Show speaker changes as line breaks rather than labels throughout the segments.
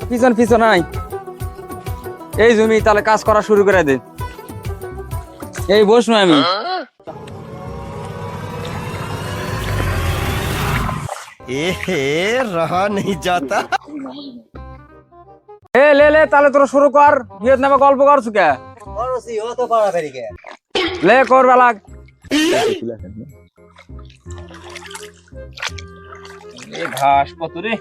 পিছন পিছন নাই এই জমি তাহলে কাজ করা শুরু করে দে এই বসনু আমি
रहा नहीं जाता
এ লে তাহলে তোরা শুরু কর ভিয়েতনামে গল্প করছু কে
করছি ও তো পারা ফেরি কে
লে কর বেলা এ ঘাস কত রে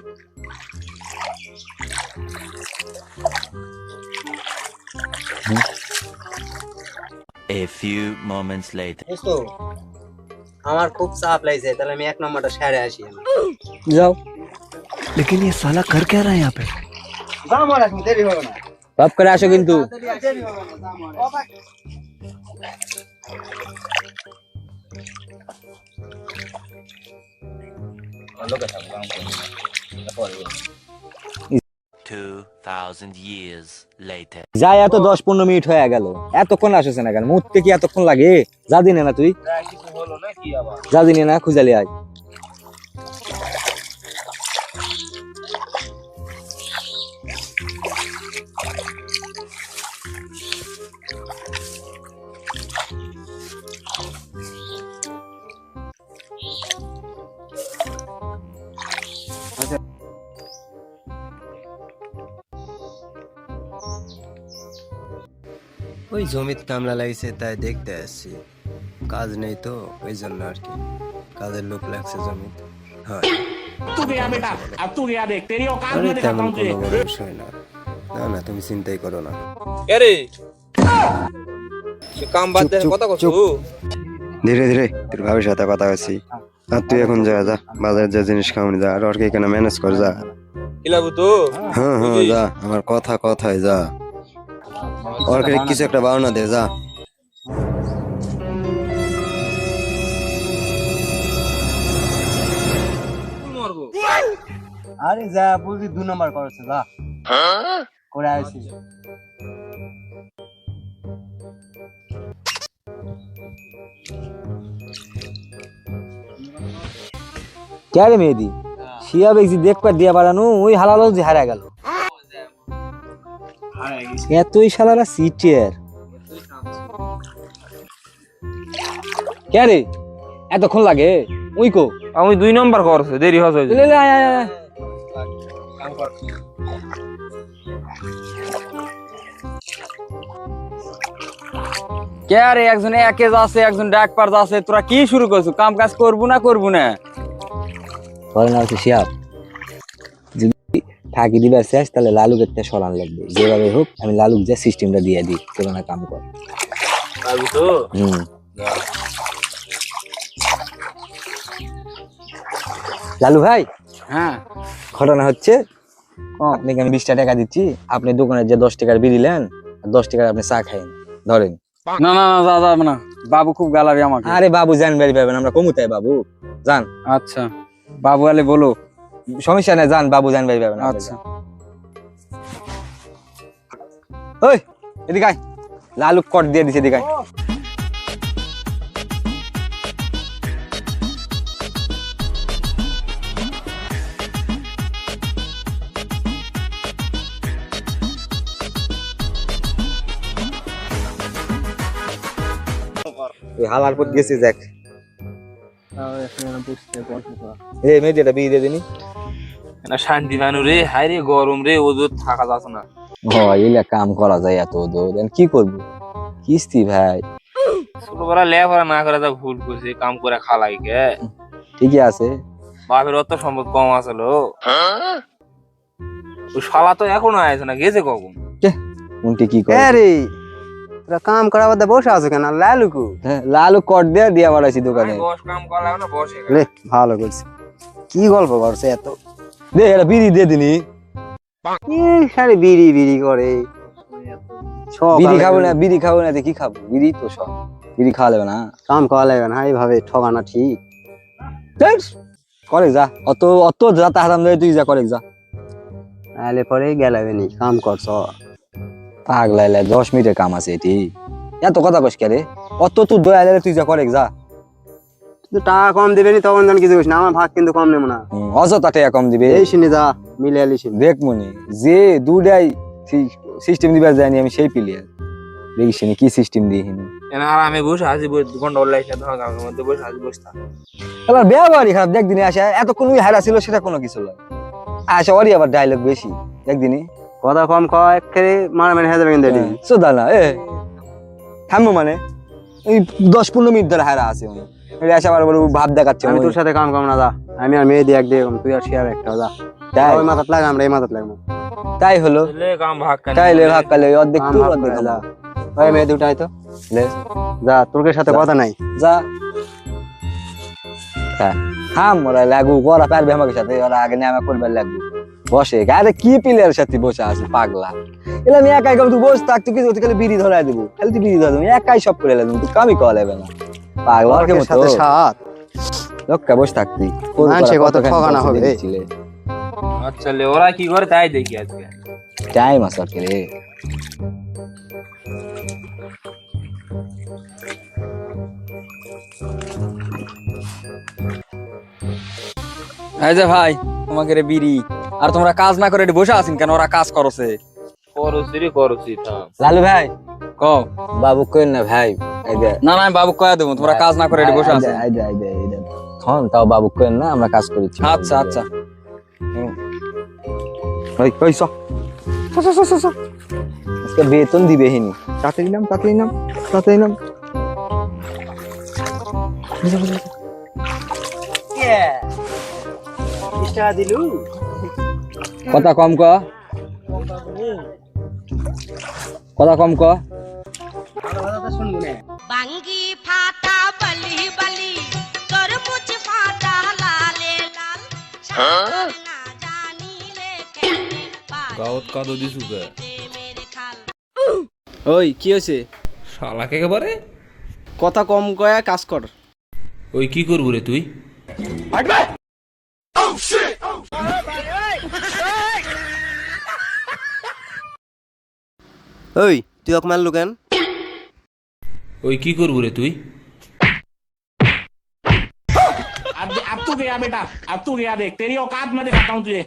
A few moments later.
দোস্ত আমার খুব চাপ লাগছে তাহলে আমি এক নম্বরটা সেরে আসি
যাও
लेकिन ये साला कर क्या रहा है यहाँ पे?
যা মারা দেরি হবে না
সব করে আসো কিন্তু
দেরি হবে না যা মারা
2000 years later.
যাই এত 10-15 মিনিট হয়ে গেল এতক্ষণ আসছে না কেন মুততে কি এতক্ষণ লাগে যা দিনে না তুই
কিছু হলো না কি আবার
যা দিনে না খুঁজালি আয়
ওই জমিতে কামলা লাগছে তাই দেখতে আসছি কাজ নেই তো ওই জন্য আর কি কাজের লোক লাগছে জমিতে হয় আরে তেমন কোনো বড় বিষয় না না না তুমি চিন্তাই করো না
আরে কাম বাদ দে কথা কইছো
ধীরে ধীরে তোর ভাবির সাথে কথা হচ্ছি আর তুই এখন যা যা বাজারে যা জিনিস খাওনি যা আর ওর কি কেন ম্যানেজ কর যা
কিলাবু তো
হ্যাঁ হ্যাঁ যা আমার কথা কথাই যা ওর কিছু একটা বাউনা দে যা আরে যা বুঝি 2 নাম্বার করছে যা করে আইছি
কে রে মেহেদি শিয়া বেশি দেখবার দিয়া বাড়ানো ওই হালালো যে হারা গেল এতই শালারা সিটিয়ার কে রে এতক্ষণ লাগে ওই কো
আমি 2 নাম্বার করছে দেরি হচ্ছে
লে লে আয় আয় আয়।
কে আরে একজন একেজ আছে একজন ডাক পার আছে তোরা কি শুরু করছো কাম কাজ করবো না
ধরে না হচ্ছে শিয়াব যদি ফাঁকি দিবার শেষ তাহলে লালুক একটা সরান লাগবে যেভাবে হোক আমি লালুক যে সিস্টেমটা দিয়ে দিই তোরা না কাম কর
তো
লালু ভাই
হ্যাঁ
ঘটনা হচ্ছে আপনাকে আমি 20 টাকা দিচ্ছি আপনি দোকানে যে 10 টাকার বিল দিলেন আর 10 টাকার আপনি চা খাইন ধরেন
না না না যা যাবে না বাবু খুব গালাবে আমাকে
আরে বাবু জান বেরি পাবেন আমরা কমুতাই বাবু জান
আচ্ছা বাবু আলে বলো
সমস্যা নাই জান বাবু জান বেরি পাবেন
আচ্ছা
ওই এদিকে আয় লালু কট দিয়ে দিছে এদিকে আয় হালার পর গেছে দেখ এই মেয়েটা বিয়ে দিয়ে দিনি
না শান্তি মানু রে হাই রে গরম রে ওদের থাকা যাচ্ছে না
এলা কাম করা যায় এত ওদের কি করবো কিস্তি ভাই
ছোটবেলা লেখাপড়া না করে যা ভুল করছে কাম করে খালাই কে
ঠিকই আছে
বাপের অত সম্পদ কম আসলো ওই শালা তো এখনো আসে না গেছে কখন
উনটি কি করে
আরে তোরা কাম করা বাদে বসে আছো কেন লালুকু
লালু কট দিয়ে দিয়া বাড়াইছি দোকানে
বস কাম করা না বসে
রে ভালো করছিস কি গল্প করছে এত
দে এটা বিড়ি দিয়ে দিনি
সারে বিড়ি বিড়ি করে
বিড়ি খাবো না কি খাবো বিড়ি তো সব বিড়ি খাওয়া যাবে না
কাম করা লাগবে না এইভাবে ঠকানা ঠিক
করে যা অত অত যা তাহারাম দেয় তুই যা করে যা
নাহলে পরে গেলাবে নি কাম করছ
পাগলাইলে 10 মিনিটের কাম আছে এটি এত কথা কস কে রে অত তুই দয়া লাগে তুই যা করে যা
তুই টাকা কম দিবে নি তখন কিছু করিস না আমার ভাগ কিন্তু কম নেব না
অযথা টাকা কম দিবে
এই শুনে যা মিলে আলিছি
দেখ মনে যে দুটাই সিস্টেম দিবার জানি আমি সেই প্লেয়ার দেখিস নি কি সিস্টেম দিয়ে
আর আমি বসে আছি গন্ডগোল লাগছে ধর গামের মধ্যে বসে আছি বসে থাক।
তাহলে ব্যবহারই খারাপ একদিনে আসে এতক্ষণ ওই হারা ছিল সেটা কোনো কিছু নয় আসে ওরই আবার ডায়লগ বেশি একদিনই
কথা কম কয় একেবারে মারামারি হয়ে যাবে কিন্তু এটি।
সোদা না থামবো মানে ওই 10-15 মিনিট ধরে হারা আছে উনি আসে আবার বলে ভাব দেখাচ্ছে
আমি তোর সাথে কাম কম না যা, আমি আর মেয়ে দিয়ে এক দিয়ে তুই আর শেয়ার একটা যা,
তাই
ওই মাথাত লাগ আমরা এই মাথাত লাগবো।
তাই হলো
লে কাম ভাগ কেন
তাই লে ভাগ কালে অর্ধেক
কাম
তুই
ভাগ
অর্ধেক
করে যা।
আমার।
ওই মেয়ে দুটাই তো
লে
যা, তোর সাথে কথা নাই।
যা হাম ওরা লাগু ওরা পারবে আমাকে সাথে ওরা আগে নেমে করবার লাগবে বসে আরে কি প্লেয়ার সাথে বসে আছে পাগলা এলা আমি একাই তুই বসে থাক তুই কিছু খালি বিড়ি ধরাই দেবো খালি তুই বিড়ি ধরা দেবো একাই সব করে লাগবে তুই কামই কল হবে না পাগলা আর কেমন
সাথে সাথ
লোকটা বসে থাকবি
মানুষে কত ঠকানো হবে।
আচ্ছা লে ওরা কি করে তাই দেখি আজকে।
টাইম আছে রে
এই যে ভাই তোমাকে রে বিড়ি আর তোমরা কাজ না করে এটি বসে আছেন কেন? ওরা কাজ করছে করছি থাম
লালু ভাই
কও
বাবু কইন না ভাই এই যে
না না আমি বাবু কয়া দেবো তোমরা কাজ না করে এটি বসে আছেন।
থন তাও বাবু কইন না আমরা কাজ করেছি
আচ্ছা আচ্ছা
ওই ওই চ আজকে বেতন দিবে হিনি তাড়াতাড়ি নাম তাড়াতাড়ি নাম তাড়াতাড়ি নাম কথা কম ক কথা কম ক
বাঙ্গি ফাটা বলি বলি তোর মুছ ফাটা লালে লাল না জানিলে কেনে গাউত কাদো দিছুকে মেরে খাল।
ওই কি হয়েছে?
শালাকে একেবারে
কথা কম কয়া কাজ কর।
ওই কি করবো রে তুই?
ওই তুই ওকে মারলু কেন?
ওই কি করবো রে তুই?
अब तू गया बेटा, अब तू गया देख तेरी औकात मैं दिखाता हूँ तुझे।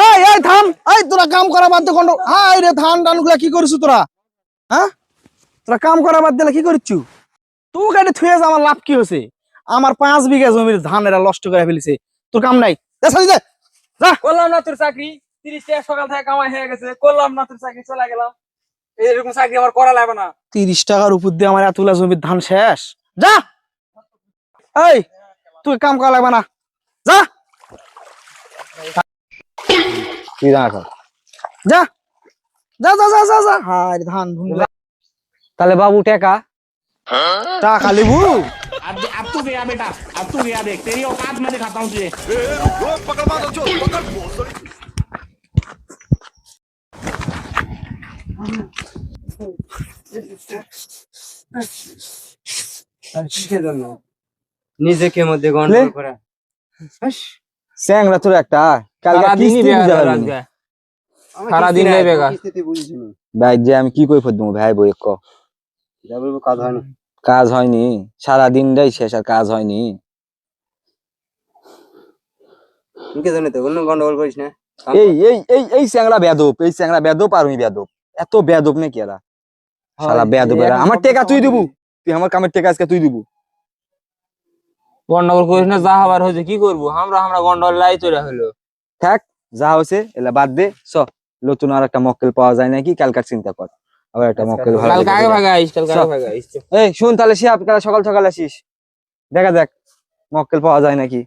এই এই থাম, এই তোরা কাম করা বাদ দে কোন। হাই রে ধান টানগুলা কি করিস তোরা? হ্যাঁ তোরা কাম করা বাদ দিলে কি করিস? তুই গাড়ি থুয়ে যা, আমার লাভ কি হয়েছে? আমার 5 বিঘা জমির ধান এরা নষ্ট করে ফেলেছে, তোর কাম নাই। যা
করলাম না তোর চাকরি 30 টাকা সকাল থেকে কামাই হয়ে গেছে, করলাম না তোর চাকরি চলে গেলাম। এরকম চাকরি আমার করা লাগবে না।
30 টাকার উপর দিয়ে আমার এতগুলা জমির ধান শেষ। যা এই তুই কাম করা লাগবে না, যা
তুই জানা
যা যা যা যা যা যা। হাই রে ধান ভুঙ্গা
তাহলে বাবু টেকা
টাকা লিবু।
अब तू गया बेटा, अब तू गया देख तेरी औकात मैं दिखाता हूँ तुझे।
নিজেকে মধ্যে গন্ডগোল করা।
স্যাংরা তোর একটা কালকে
সারাদিনই
কিস্তি বুঝা
বেকার
পারবি না।
আজকে। সারাদিন লাই বেকার।
ভাই যে আমি কি কই ফেলবো ভাই বই ক
যা বলবো কাজ হয়নি।
কাজ হয়নি সারা দিনটাই শেষ আর কাজ হয়নি।
তুই কে জানিস তো অন্য গন্ডগোল করিস না।
এই এই এই এই স্যাংরা বেদব এই স্যাংরা বেদব আর আমি বেদব এত বেদব নাকি এরা শালা বেদব এরা। আমার টাকা তুই দিবু তুই আমার কামের টাকা আজকে তুই দিবু।
গন্ডগোল করিস না, যা হবার হয়েছে কি করবো আমরা আমরা গন্ডগোল লাই চলে হলো।
থাক যা হয়েছে এলা বাদ দে চ নতুন আর একটা মক্কেল পাওয়া যায় নাকি কালকার চিন্তা কর আবার একটা মক্কেল ভালো
কালকে আগে
দেখে দে।
ভাগাইস, কালকে আগে ভাগাইস।
এই শুন তাহলে শিয়াব কাল সকাল সকাল আসিস দেখা যাক মক্কেল পাওয়া যায় নাকি।